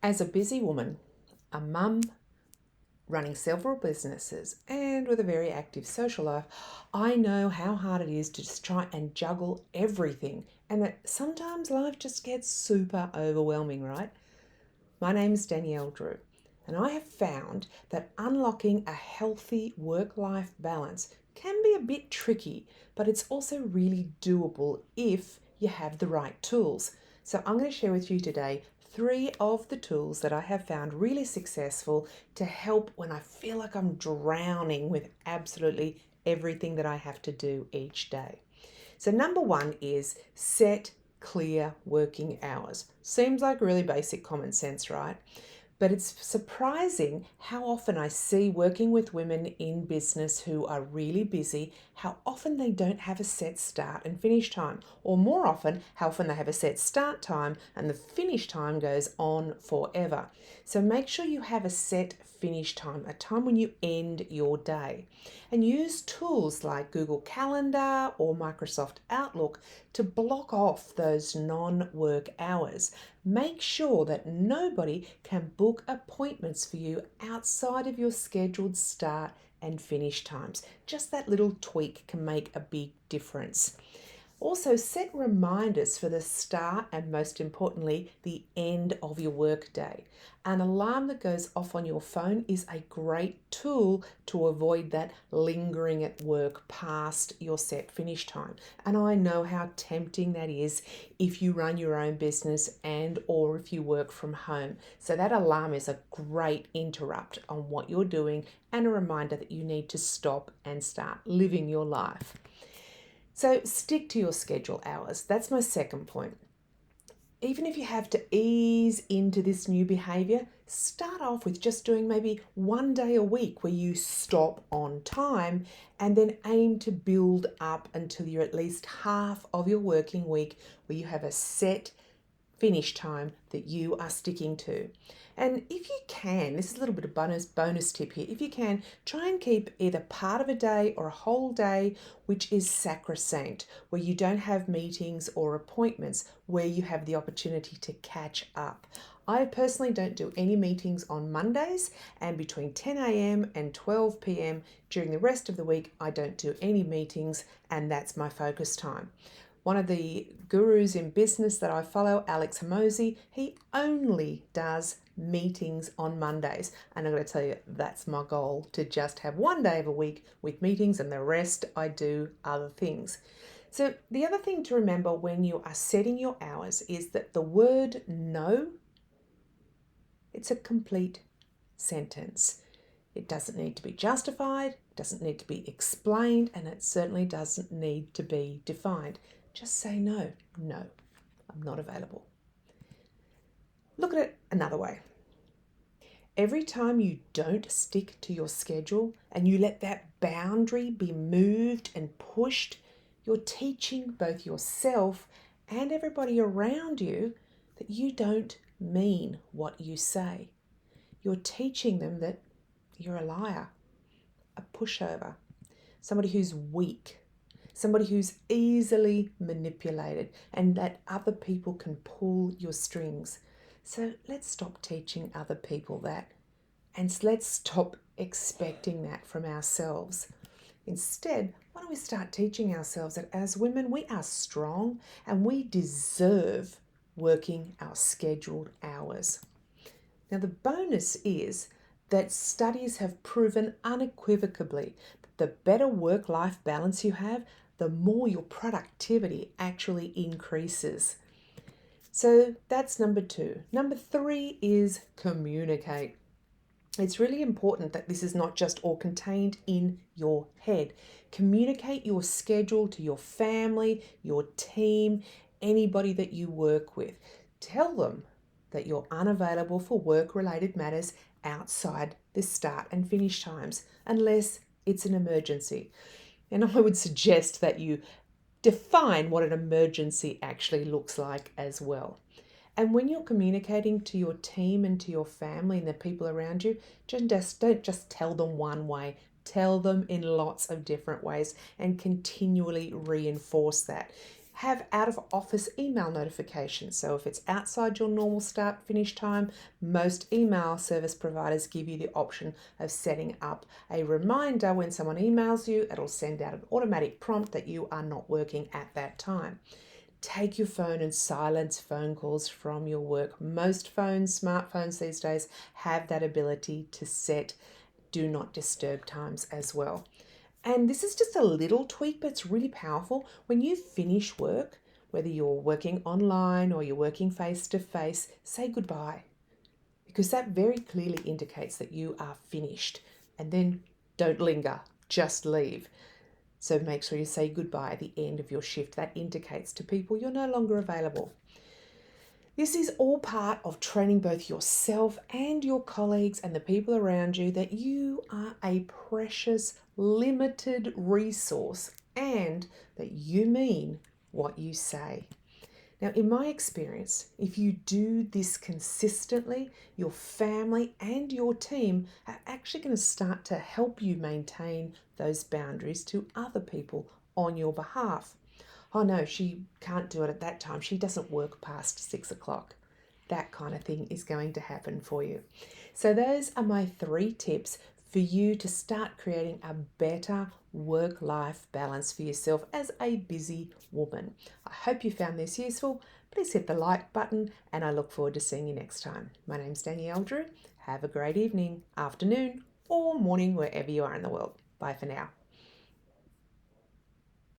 As a busy woman, a mum running several businesses, and with a very active social life, I know how hard it is to just try and juggle everything, and that sometimes life just gets super overwhelming, right? My name is Danielle Drew, and I have found that unlocking a healthy work life balance can be a bit tricky, but it's also really doable if you have the right tools. So, I'm going to share with you today 3 of the tools that I have found really successful to help when I feel like I'm drowning with absolutely everything that I have to do each day. So, number one is set clear working hours. Seems like really basic common sense, right? But it's surprising how often I see working with women in business who are really busy, how often they don't have a set start and finish time, or more often, how often they have a set start time and the finish time goes on forever. So make sure you have a set finish time, a time when you end your day. And use tools like Google Calendar or Microsoft Outlook to block off those non work hours. Make sure that nobody can book appointments for you outside of your scheduled start and finish times. Just that little tweak can make a big difference. Also, set reminders for the start and, most importantly, the end of your workday. An alarm that goes off on your phone is a great tool to avoid that lingering at work past your set finish time. And I know how tempting that is if you run your own business and or if you work from home. So that alarm is a great interrupt on what you're doing and a reminder that you need to stop and start living your life. So stick to your schedule hours. That's my second point. Even if you have to ease into this new behavior, start off with just doing maybe 1 day a week where you stop on time and then aim to build up until you're at least half of your working week where you have a set finish time that you are sticking to. And if you can, this is a little bit of bonus tip here. If you can, try and keep either part of a day or a whole day which is sacrosanct, where you don't have meetings or appointments, where you have the opportunity to catch up. I personally don't do any meetings on Mondays, and between 10 a.m. and 12 p.m. during the rest of the week, I don't do any meetings, and that's my focus time. One of the gurus in business that I follow, Alex Hormozi, he only does meetings on Mondays. And I'm going to tell you, that's my goal, to just have 1 day of a week with meetings and the rest I do other things. So the other thing to remember when you are setting your hours is that the word no, it's a complete sentence. It doesn't need to be justified, it doesn't need to be explained, and it certainly doesn't need to be defined. Just say no. No, I'm not available. Look at it another way. Every time you don't stick to your schedule and you let that boundary be moved and pushed, you're teaching both yourself and everybody around you that you don't mean what you say. You're teaching them that you're a liar, a pushover, somebody who's weak, somebody who's easily manipulated, and that other people can pull your strings. So let's stop teaching other people that, and let's stop expecting that from ourselves. Instead, why don't we start teaching ourselves that as women, we are strong and we deserve working our scheduled hours. Now, the bonus is that studies have proven unequivocally that the better work-life balance you have, the more your productivity actually increases. So that's number 2. Number 3 is communicate. It's really important that this is not just all contained in your head. Communicate your schedule to your family, your team, anybody that you work with. Tell them that you're unavailable for work-related matters outside the start and finish times, unless it's an emergency. And I would suggest that you define what an emergency actually looks like as well. And when you're communicating to your team and to your family and the people around you, don't just tell them one way. Tell them in lots of different ways and continually reinforce that. Have out of office email notifications. So if it's outside your normal start finish time, most email service providers give you the option of setting up a reminder when someone emails you. It'll send out an automatic prompt that you are not working at that time. Take your phone and silence phone calls from your work. Most phones, smartphones these days, have that ability to set do not disturb times as well. And this is just a little tweak, but it's really powerful. When you finish work, whether you're working online or you're working face to face, say goodbye, because that very clearly indicates that you are finished. And then don't linger, just leave. So make sure you say goodbye at the end of your shift. That indicates to people you're no longer available. This is all part of training both yourself and your colleagues and the people around you that you are a precious, limited resource and that you mean what you say. Now, in my experience, if you do this consistently, your family and your team are actually going to start to help you maintain those boundaries to other people on your behalf. Oh no, she can't do it at that time. She doesn't work past 6 o'clock. That kind of thing is going to happen for you. So those are my 3 tips for you to start creating a better work-life balance for yourself as a busy woman. I hope you found this useful. Please hit the like button and I look forward to seeing you next time. My name's Danielle Drew. Have a great evening, afternoon or morning wherever you are in the world. Bye for now.